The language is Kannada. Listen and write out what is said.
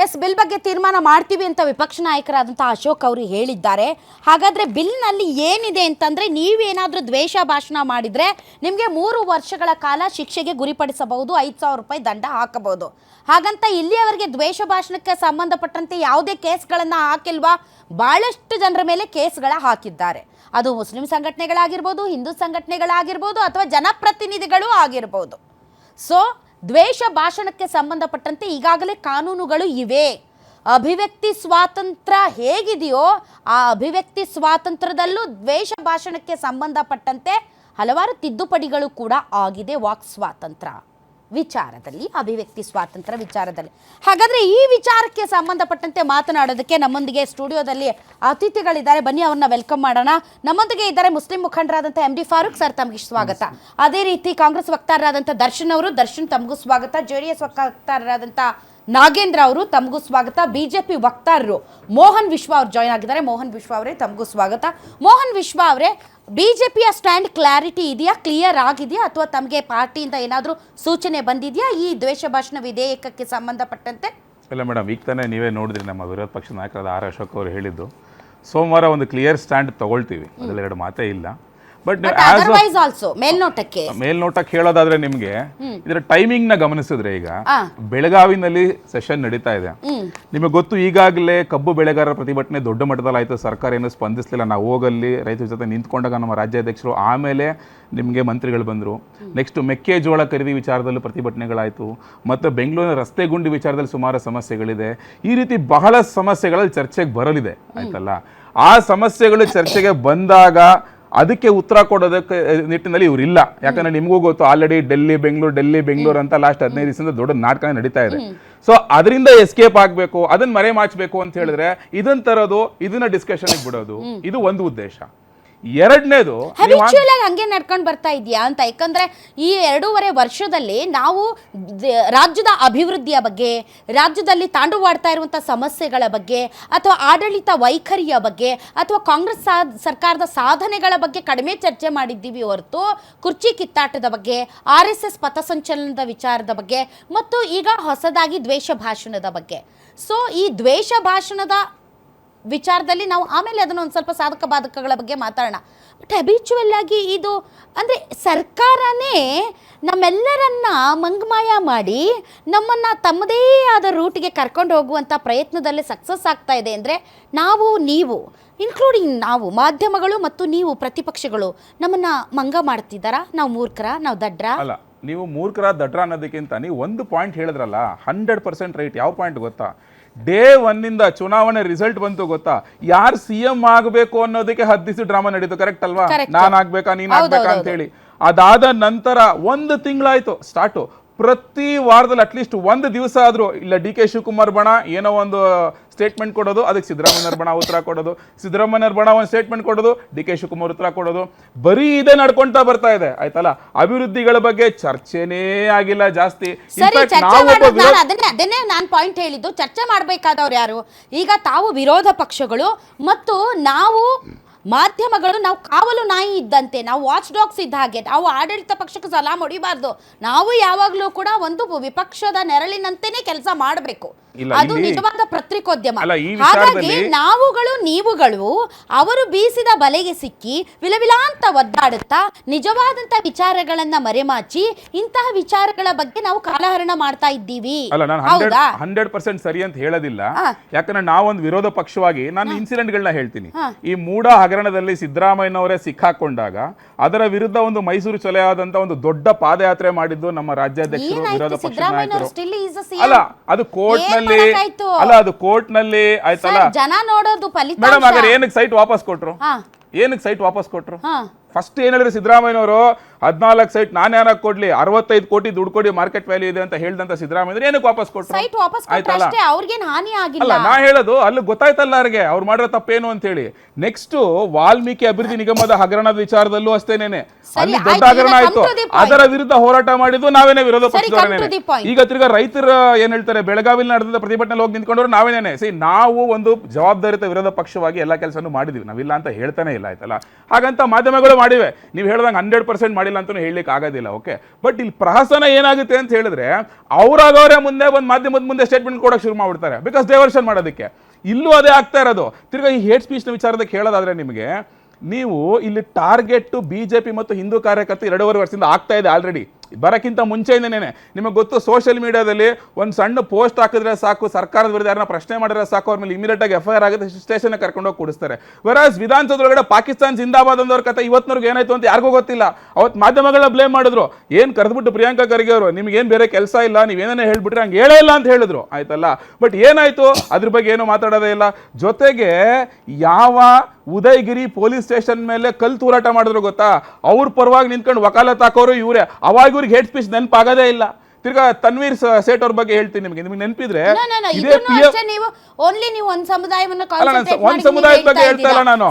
ಎಸ್, ಬಿಲ್ ಬಗ್ಗೆ ತೀರ್ಮಾನ ಮಾಡ್ತೀವಿ ಅಂತ ವಿಪಕ್ಷ ನಾಯಕರಾದಂಥ ಅಶೋಕ್ ಅವರು ಹೇಳಿದ್ದಾರೆ. ಹಾಗಾದರೆ ಬಿಲ್ನಲ್ಲಿ ಏನಿದೆ ಅಂತಂದರೆ, ನೀವೇನಾದರೂ ದ್ವೇಷ ಭಾಷಣ ಮಾಡಿದರೆ ನಿಮಗೆ 3 ವರ್ಷಗಳ ಕಾಲ ಶಿಕ್ಷೆಗೆ ಗುರಿಪಡಿಸಬಹುದು, 5,000 ರೂಪಾಯಿ ದಂಡ ಹಾಕಬಹುದು. ಹಾಗಂತ ಇಲ್ಲಿಯವರೆಗೆ ದ್ವೇಷ ಭಾಷಣಕ್ಕೆ ಸಂಬಂಧಪಟ್ಟಂತೆ ಯಾವುದೇ ಕೇಸ್ಗಳನ್ನು ಹಾಕಿಲ್ವಾ? ಭಾಳಷ್ಟು ಜನರ ಮೇಲೆ ಕೇಸ್ಗಳ ಹಾಕಿದ್ದಾರೆ. ಅದು ಮುಸ್ಲಿಂ ಸಂಘಟನೆಗಳಾಗಿರ್ಬೋದು, ಹಿಂದೂ ಸಂಘಟನೆಗಳಾಗಿರ್ಬೋದು, ಅಥವಾ ಜನಪ್ರತಿನಿಧಿಗಳು ಆಗಿರ್ಬೋದು. ಸೊ ದ್ವೇಷ ಭಾಷಣಕ್ಕೆ ಸಂಬಂಧಪಟ್ಟಂತೆ ಈಗಾಗಲೇ ಕಾನೂನುಗಳು ಇವೆ. ಅಭಿವ್ಯಕ್ತಿ ಸ್ವಾತಂತ್ರ್ಯ ಹೇಗಿದೆಯೋ ಆ ಅಭಿವ್ಯಕ್ತಿ ಸ್ವಾತಂತ್ರ್ಯದಲ್ಲೂ ದ್ವೇಷ ಭಾಷಣಕ್ಕೆ ಸಂಬಂಧಪಟ್ಟಂತೆ ಹಲವಾರು ತಿದ್ದುಪಡಿಗಳು ಕೂಡ ಆಗಿದೆ. ವಾಕ್ ಸ್ವಾತಂತ್ರ್ಯ ವಿಚಾರದಲ್ಲಿ, ಅಭಿವ್ಯಕ್ತಿ ಸ್ವಾತಂತ್ರ್ಯ ವಿಚಾರದಲ್ಲಿ. ಹಾಗಾದರೆ ಈ ವಿಚಾರಕ್ಕೆ ಸಂಬಂಧಪಟ್ಟಂತೆ ಮಾತನಾಡೋದಕ್ಕೆ ನಮ್ಮೊಂದಿಗೆ ಸ್ಟುಡಿಯೋದಲ್ಲಿ ಅತಿಥಿಗಳಿದ್ದಾರೆ. ಬನ್ನಿ ಅವ್ರನ್ನ ವೆಲ್ಕಮ್ ಮಾಡೋಣ. ನಮ್ಮೊಂದಿಗೆ ಇದ್ದಾರೆ ಮುಸ್ಲಿಂ ಮುಖಂಡರಾದಂಥ MD ಫಾರೂಕ್ ಸರ್, ತಮಗೆ ಸ್ವಾಗತ. ಅದೇ ರೀತಿ ಕಾಂಗ್ರೆಸ್ ವಕ್ತಾರರಾದಂಥ ದರ್ಶನ್ ಅವರು, ದರ್ಶನ್ ತಮಗೂ ಸ್ವಾಗತ. JDS ವಕ್ತಾರರಾದಂಥ ನಾಗೇಂದ್ರ ಅವರು, ತಮಗೂ ಸ್ವಾಗತ. BJP ವಕ್ತಾರರು ಮೋಹನ್ ವಿಶ್ವ ಅವರು ಜಾಯ್ನ್ ಆಗಿದ್ದಾರೆ. ಮೋಹನ್ ವಿಶ್ವ ಅವರೇ, ತಮಗೂ ಸ್ವಾಗತ. ಮೋಹನ್ ವಿಶ್ವ ಅವರೇ, BJPಯ ಸ್ಟ್ಯಾಂಡ್ ಕ್ಲಾರಿಟಿ ಇದೆಯಾ, ಕ್ಲಿಯರ್ ಆಗಿದೆಯಾ, ಅಥವಾ ತಮಗೆ ಪಾರ್ಟಿಯಿಂದ ಏನಾದರೂ ಸೂಚನೆ ಬಂದಿದೆಯಾ ಈ ದ್ವೇಷ ಭಾಷಣ ವಿಧೇಯಕಕ್ಕೆ ಸಂಬಂಧಪಟ್ಟಂತೆ? ಇಲ್ಲ ಮೇಡಮ್, ಈಗ ತಾನೇ ನೀವೇ ನೋಡಿದ್ರಿ ನಮ್ಮ ವಿರೋಧ ಪಕ್ಷದ ನಾಯಕರಾದ ಆರ್ ಅಶೋಕ್ ಅವರು ಹೇಳಿದ್ದು. ಸೋಮವಾರ ಒಂದು ಕ್ಲಿಯರ್ ಸ್ಟ್ಯಾಂಡ್ ತಗೊಳ್ತೀವಿ, ಅದರಲ್ಲಿ 2 ಮಾತೇ ಇಲ್ಲ. ಬಟ್ ಮೇಲ್ನೋಟಕ್ಕೆ ಹೇಳೋದಾದ್ರೆ ನಿಮ್ಗೆ ಇದರ ಟೈಮಿಂಗ್ ನ ಗಮನಿಸಿದ್ರೆ, ಈಗ ಬೆಳಗಾವಿನಲ್ಲಿ ಸೆಷನ್ ನಡೀತಾ ಇದೆ. ನಿಮಗೆ ಗೊತ್ತು, ಈಗಾಗಲೇ ಕಬ್ಬು ಬೆಳೆಗಾರರ ಪ್ರತಿಭಟನೆ ದೊಡ್ಡ ಮಟ್ಟದಲ್ಲಿ ಆಯ್ತು. ಸರ್ಕಾರ ಏನು ಸ್ಪಂದಿಸಲಿಲ್ಲ. ನಾವು ಹೋಗಲ್ಲಿ ರೈತರ ಜೊತೆ ನಿಂತ್ಕೊಂಡಾಗ ನಮ್ಮ ರಾಜ್ಯಾಧ್ಯಕ್ಷರು, ಆಮೇಲೆ ನಿಮಗೆ ಮಂತ್ರಿಗಳು ಬಂದರು. ನೆಕ್ಸ್ಟ್ ಮೆಕ್ಕೆಜೋಳ ಖರೀದಿ ವಿಚಾರದಲ್ಲೂ ಪ್ರತಿಭಟನೆಗಳಾಯಿತು. ಮತ್ತು ಬೆಂಗಳೂರಿನ ರಸ್ತೆ ಗುಂಡಿ ವಿಚಾರದಲ್ಲಿ ಸುಮಾರು ಸಮಸ್ಯೆಗಳಿದೆ. ಈ ರೀತಿ ಬಹಳ ಸಮಸ್ಯೆಗಳಲ್ಲಿ ಚರ್ಚೆಗೆ ಬರಲಿದೆ, ಆಯ್ತಲ್ಲ. ಆ ಸಮಸ್ಯೆಗಳು ಚರ್ಚೆಗೆ ಬಂದಾಗ ಅದಕ್ಕೆ ಉತ್ತರ ಕೊಡೋದಕ್ಕೆ ನಿಟ್ಟಿನಲ್ಲಿ ಇವರಿಲ್ಲ. ಯಾಕಂದ್ರೆ ನಿಮಗೂ ಗೊತ್ತು, ಆಲ್ರೆಡಿ ಡೆಲ್ಲಿ ಬೆಂಗಳೂರು ಅಂತ ಲಾಸ್ಟ್ 15 ದಿವಸದಿಂದ ದೊಡ್ಡ ನಾಟಕ ನಡೀತಾ ಇದೆ. ಸೊ ಅದರಿಂದ ಎಸ್ಕೇಪ್ ಆಗಬೇಕು, ಅದನ್ನ ಮರೆಮಾಚಬೇಕು ಅಂತ ಹೇಳಿದ್ರೆ ಇದನ್ನ ತರೋದು, ಇದನ್ನ ಡಿಸ್ಕಷನ್ಗೆ ಬಿಡೋದು, ಇದು ಒಂದು ಉದ್ದೇಶ. ಎರಡನೇದು, ಹಂಗೆ ನಡ್ಕೊಂಡು ಬರ್ತಾ ಇದೆಯಾ ಅಂತ. ಯಾಕಂದ್ರೆ ಈ 2.5 ವರ್ಷದಲ್ಲಿ ನಾವು ರಾಜ್ಯದ ಅಭಿವೃದ್ಧಿಯ ಬಗ್ಗೆ, ರಾಜ್ಯದಲ್ಲಿ ತಾಂಡವಾಡ್ತಾ ಇರುವಂಥ ಸಮಸ್ಯೆಗಳ ಬಗ್ಗೆ, ಅಥವಾ ಆಡಳಿತ ವೈಖರಿಯ ಬಗ್ಗೆ, ಅಥವಾ ಕಾಂಗ್ರೆಸ್ ಸರ್ಕಾರದ ಸಾಧನೆಗಳ ಬಗ್ಗೆ ಕಡಿಮೆ ಚರ್ಚೆ ಮಾಡಿದ್ದೀವಿ ಹೊರತು ಕುರ್ಚಿ ಕಿತ್ತಾಟದ ಬಗ್ಗೆ, RSS ಪಥಸಂಚಲನದ ವಿಚಾರದ ಬಗ್ಗೆ, ಮತ್ತು ಈಗ ಹೊಸದಾಗಿ ದ್ವೇಷ ಭಾಷಣದ ಬಗ್ಗೆ. ಸೊ ಈ ದ್ವೇಷ ಭಾಷಣದ ವಿಚಾರದಲ್ಲಿ ನಾವು ಆಮೇಲೆ ಅದನ್ನು ಒಂದು ಸ್ವಲ್ಪ ಸಾಧಕ ಬಾಧಕಗಳ ಬಗ್ಗೆ ಮಾತಾಡೋಣ. ಬಟ್ ಹ್ಯಾಬಿಚುವಲ್ ಆಗಿ ಇದು ಅಂದರೆ ಸರ್ಕಾರನೇ ನಮ್ಮೆಲ್ಲರನ್ನ ಮಂಗಮಾಯ ಮಾಡಿ ನಮ್ಮನ್ನು ತಮ್ಮದೇ ಆದ ರೂಟ್ಗೆ ಕರ್ಕೊಂಡು ಹೋಗುವಂಥ ಪ್ರಯತ್ನದಲ್ಲಿ ಸಕ್ಸಸ್ ಆಗ್ತಾ ಇದೆ ಅಂದರೆ, ನೀವು ಇನ್ಕ್ಲೂಡಿಂಗ್ ನಾವು ಮಾಧ್ಯಮಗಳು ಮತ್ತು ನೀವು ಪ್ರತಿಪಕ್ಷಗಳು ನಮ್ಮನ್ನು ಮಂಗ ಮಾಡ್ತಿದ್ದಾರಾ? ನಾವು ಮೂರ್ಖರ, ನಾವು ದಡ್ರ? ಅಲ್ಲ, ನೀವು ಮೂರ್ಖರ ದಡ್ರ ಅನ್ನೋದಕ್ಕಿಂತ ನೀವು ಒಂದು ಪಾಯಿಂಟ್ ಹೇಳಿದ್ರಲ್ಲ, 100% ರೈಟ್. ಯಾವ ಪಾಯಿಂಟ್ ಗೊತ್ತಾ? ಡೇ 1 ಚುನಾವಣೆ ರಿಸಲ್ಟ್ ಬಂತು ಗೊತ್ತಾ? ಯಾರು CM ಆಗಬೇಕು ಅನ್ನೋದಕ್ಕೆ 10 ದಿವಸ ಡ್ರಾಮಾ ನಡೀತು, ಕರೆಕ್ಟ್ ಅಲ್ವಾ? ನಾನ್ ಆಗ್ಬೇಕಾ, ನೀನ್ ಆಗ್ಬೇಕಾ ಅಂತ ಹೇಳಿ. ಅದಾದ ನಂತರ 1 ತಿಂಗಳಾಯ್ತು ಸ್ಟಾರ್ಟು. ಪ್ರತಿ ವಾರದಲ್ಲಿ ಅಟ್ಲೀಸ್ಟ್ 1 ದಿವಸ ಆದ್ರೂ ಇಲ್ಲ DK ಶಿವಕುಮಾರ್ ಬಣ ಏನೋ ಒಂದು ಸ್ಟೇಟ್ಮೆಂಟ್ ಕೊಡೋದು, ಅದಕ್ಕೆ ಸಿದ್ದರಾಮಯ್ಯವ್ರ ಬಣ ಉತ್ತರ ಕೊಡೋದು, ಸಿದ್ದರಾಮಯ್ಯವ್ರ ಬಣ ಒಂದು ಸ್ಟೇಟ್ಮೆಂಟ್ ಕೊಡೋದು, DK ಶಿವಕುಮಾರ್ ಉತ್ತರ ಕೊಡೋದು. ಬರೀ ಇದೇ ನಡ್ಕೊಂತಾ ಬರ್ತಾ ಇದೆ, ಆಯ್ತಲ್ಲ. ಅಭಿವೃದ್ಧಿಗಳ ಬಗ್ಗೆ ಚರ್ಚೆನೇ ಆಗಿಲ್ಲ ಜಾಸ್ತಿ. ಅದನ್ನೇ ನಾನು ಪಾಯಿಂಟ್ ಹೇಳಿದ್ದು. ಚರ್ಚೆ ಮಾಡಬೇಕಾದವ್ರು ಯಾರು? ಈಗ ತಾವು ವಿರೋಧ ಪಕ್ಷಗಳು ಮತ್ತು ನಾವು ಮಾಧ್ಯಮಗಳು, ನಾವು ಕಾವಲು ನಾಯಿ ಇದ್ದಂತೆ, ನಾವು ವಾಚ್ ಡಾಗ್ಸ್ ಇದ್ದ ಹಾಗೆ. ನಾವು ಆಡಳಿತ ಪಕ್ಷಕ್ಕೆ ಸಲಾಮ್ ಹೊಡಿಬಾರ್ದು. ನಾವು ಯಾವಾಗಲೂ ಕೂಡ ಒಂದು ವಿಪಕ್ಷದ ನೆರಳಿನಂತೆಯೇ ಕೆಲಸ ಮಾಡಬೇಕು. ಅದು ನಿಜವಾದ ಪತ್ರಿಕೋದ್ಯಮ. ಹಾಗಾಗಿ ನೀವುಗಳು ಅವರು ಬೀಸಿದ ಬಲೆಗೆ ಸಿಕ್ಕಿ ವಿಲವಿಲ ಅಂತ ಒದ್ದಾಡುತ್ತಾ ನಿಜವಾದಂತ ವಿಚಾರಗಳನ್ನ ಮರೆಮಾಚಿ ಇಂತಹ ವಿಚಾರಗಳ ಬಗ್ಗೆ ನಾವು ಕಾಲಹರಣ ಮಾಡ್ತಾ ಇದ್ದೀವಿ. 100% ಸರಿ ಅಂತ ಹೇಳೋದಿಲ್ಲ. ಯಾಕಂದ್ರೆ ನಾವೊಂದು ವಿರೋಧ ಪಕ್ಷವಾಗಿ ನಾನು ಇನ್ಸಿಡೆಂಟ್ಗಳನ್ನ ಹೇಳ್ತೀನಿ. ಈ ಮೂಡ ಹಗರಣದಲ್ಲಿ ಸಿದ್ದರಾಮಯ್ಯನವರೇ ಸಿಕ್ಕಾಕೊಂಡಾಗ ಅದರ ವಿರುದ್ಧ ಒಂದು ಮೈಸೂರು ಚೊಲೆ ಆದಂತ ಒಂದು ದೊಡ್ಡ ಪಾದಯಾತ್ರೆ ಮಾಡಿದ್ದು ನಮ್ಮ ರಾಜ್ಯಾಧ್ಯಕ್ಷರು, ವಿರೋಧ ಪಕ್ಷದ ನಾಯಕರು. ಅಲ್ಲ, ಅದು ಕೋರ್ಟ್ ನಲ್ಲಿ ಆಯ್ತಲ್ಲ. ಜನ ನೋಡೋದು ಫಲಿತಾಂಶ. ಮೇಡಮ್, ಹಾಗಾದ್ರೆ ಏನಕ್ಕೆ ಸೈಟ್ ವಾಪಸ್ ಕೊಟ್ರು? ಫಸ್ಟ್ ಏನ್ ಹೇಳಿದ್ರು ಸಿದ್ದರಾಮಯ್ಯನವರು, 14 ಸೈಟ್ ನಾನು ಯಾರಕ್ಕೆ ಕೊಡ್ಲಿ, 65 ಕೋಟಿ ದುಡ್ಡು ಕೊಡಿ, ಮಾರ್ಕೆಟ್ ವ್ಯಾಲ್ಯೂ ಇದೆ ಅಂತ ಹೇಳಿದಂತ ಸಿದ್ದರಾಮಯ್ಯ ಏನಕ್ಕೆ ವಾಪಸ್ ಕೊಟ್ರು? ಅಲ್ಲ, ನಾ ಹೇಳೋದು ಅಲ್ಲಿ ಗೊತ್ತಾಯ್ತಲ್ಲ ಅವ್ರಿಗೆ ಅವ್ರು ಮಾಡಿರೋ ತಪ್ಪೇನು ಅಂತ ಹೇಳಿ. ನೆಕ್ಸ್ಟ್ ವಾಲ್ಮೀಕಿ ಅಭಿವೃದ್ಧಿ ನಿಗಮದ ಹಗರಣದ ವಿಚಾರದಲ್ಲೂ ಅಷ್ಟೇನೇನೆ, ಅಲ್ಲಿ ದೊಡ್ಡ ಹಗರಣ ಆಯ್ತು, ಅದರ ವಿರುದ್ಧ ಹೋರಾಟ ಮಾಡಿದ್ದು ನಾವೇನೆ, ವಿರೋಧ ಪಕ್ಷದವರೇನೆ. ಈಗ ತಿರ್ಗಾ ರೈತರ ಏನ್ ಹೇಳ್ತಾರೆ, ಬೆಳಗಾವಿಯಲ್ಲಿ ನಡೆದ ಪ್ರತಿಭಟನೆ ಹೋಗಿ ನಿಂತ್ಕೊಂಡ್ರು ನಾವೇನೇನೆ. ನಾವು ಒಂದು ಜವಾಬ್ದಾರಿತ ವಿರೋಧ ಪಕ್ಷವಾಗಿ ಎಲ್ಲಾ ಕೆಲಸನೂ ಮಾಡಿದೀವಿ, ನಾವಿಲ್ಲ ಅಂತ ಹೇಳ್ತಾನೆ ಇಲ್ಲ, ಆಯ್ತಲ್ಲ. ಹಾಗಂತ ಮಾಧ್ಯಮಗಳು ಮಾಡಿವೆ. ನೀವು ಹೇಳ್ದಂಗೆ 100% ಮಾಡಿಲ್ಲ ಅಂತಲೂ ಹೇಳಲಿಕ್ಕೆ ಆಗೋದಿಲ್ಲ. ಓಕೆ, ಬಟ್ ಇಲ್ಲಿ ಪ್ರಹಸನ ಏನಾಗುತ್ತೆ ಅಂತ ಹೇಳಿದ್ರೆ ಅವರಾಗವರೇ ಮುಂದೆ ಒಂದು ಮಾಧ್ಯಮದ ಮುಂದೆ ಸ್ಟೇಟ್ಮೆಂಟ್ ಕೊಡೋಕೆ ಶುರು ಮಾಡ್ಬಿಡ್ತಾರೆ, ಬಿಕಾಸ್ ಡೈವರ್ಷನ್ ಮಾಡೋದಕ್ಕೆ. ಇಲ್ಲೂ ಅದೇ ಆಗ್ತಾ ಇರೋದು. ತಿರ್ಗಾ ಈ ಹೇಟ್ ಸ್ಪೀಚ್ನ ವಿಚಾರದಕ್ಕೆ ಹೇಳೋದಾದ್ರೆ ನಿಮಗೆ, ನೀವು ಇಲ್ಲಿ ಟಾರ್ಗೆಟ್ ಬಿಜೆಪಿ ಮತ್ತು ಹಿಂದೂ ಕಾರ್ಯಕರ್ತರು 2.5 ವರ್ಷದಿಂದ ಆಗ್ತಾ ಇದೆ ಆಲ್ರೆಡಿ. ಬರೋಕ್ಕಿಂತ ಮುಂಚೆಯಿಂದನೇ ನಿಮಗೆ ಗೊತ್ತು, ಸೋಷಿಯಲ್ ಮೀಡಿಯಾದಲ್ಲಿ ಒಂದು ಸಣ್ಣ ಪೋಸ್ಟ್ ಹಾಕಿದ್ರೆ ಸಾಕು, ಸರ್ಕಾರದ ವಿರುದ್ಧ ಯಾರನ್ನ ಪ್ರಶ್ನೆ ಮಾಡಿದ್ರೆ ಸಾಕು, ಅವ್ರ ಮೇಲೆ ಇಮಿಡಿಯೇಟ್ ಆಗಿ FIR ಆಗುತ್ತೆ, ಸ್ಟೇಷನ್ಗೆ ಕರ್ಕೊಂಡು ಹೋಗಿ ಕೂಡಿಸ್ತಾರೆ. ವರಾಸ್ ವಿಧಾನಸೌಧದೊಳಗಡೆ ಪಾಕಿಸ್ತಾನ ಜಿಂದಾಬಾದ್ ಅಂದವ್ರ ಕತೆ ಇವತ್ತಿನವ್ರಿಗೆ ಏನಾಯ್ತು ಅಂತ ಯಾರಿಗೂ ಗೊತ್ತಿಲ್ಲ. ಅವತ್ತು ಮಾಧ್ಯಮಗಳನ್ನ ಬ್ಲೇಮ್ ಮಾಡಿದ್ರು, ಏನು ಕರೆದ್ಬಿಟ್ಟು ಪ್ರಿಯಾಂಕಾ ಖರ್ಗೆ ಅವರು ನಿಮ್ಗೇನು ಬೇರೆ ಕೆಲಸ ಇಲ್ಲ, ನೀವೇನೇ ಹೇಳ್ಬಿಟ್ರೆ ಹಂಗೆ ಹೇಳೇ ಇಲ್ಲ ಅಂತ ಹೇಳಿದ್ರು, ಆಯ್ತಲ್ಲ. ಬಟ್ ಏನಾಯ್ತು ಅದ್ರ ಬಗ್ಗೆ ಏನು ಮಾತಾಡೋದೇ ಇಲ್ಲ. ಜೊತೆಗೆ ಯಾವ ಉದಯಗಿರಿ ಪೊಲೀಸ್ ಸ್ಟೇಷನ್ ಮೇಲೆ ಕಲ್ಲು ತೂರಾಟ ಮಾಡಿದ್ರು ಗೊತ್ತಾ, ಅವ್ರ ಪರವಾಗಿ ನಿಂತ್ಕೊಂಡು ವಕಾಲತ್ ಹಾಕೋರು ಇವರೇ. ಅವಾಗ ಇವ್ರಿಗೆ ಹೇಟ್ ಸ್ಪೀಚ್ ನೆನಪಾಗದೇ ಇಲ್ಲ. ತಿರ್ಗಾ ತನ್ವೀರ್ ಸೇಠ್ ಅವ್ರ ಬಗ್ಗೆ ಹೇಳ್ತೀನಿ ನಿಮಗೆ ನೆನಪಿದ್ರೆ, ನೀವು ಓನ್ಲಿ ನೀವು ಒಂದು ಸಮುದಾಯವನ್ನು ಒಂದ್ ಸಮುದಾಯದ ಬಗ್ಗೆ ಹೇಳ್ತಾ ಇಲ್ಲ ನಾನು.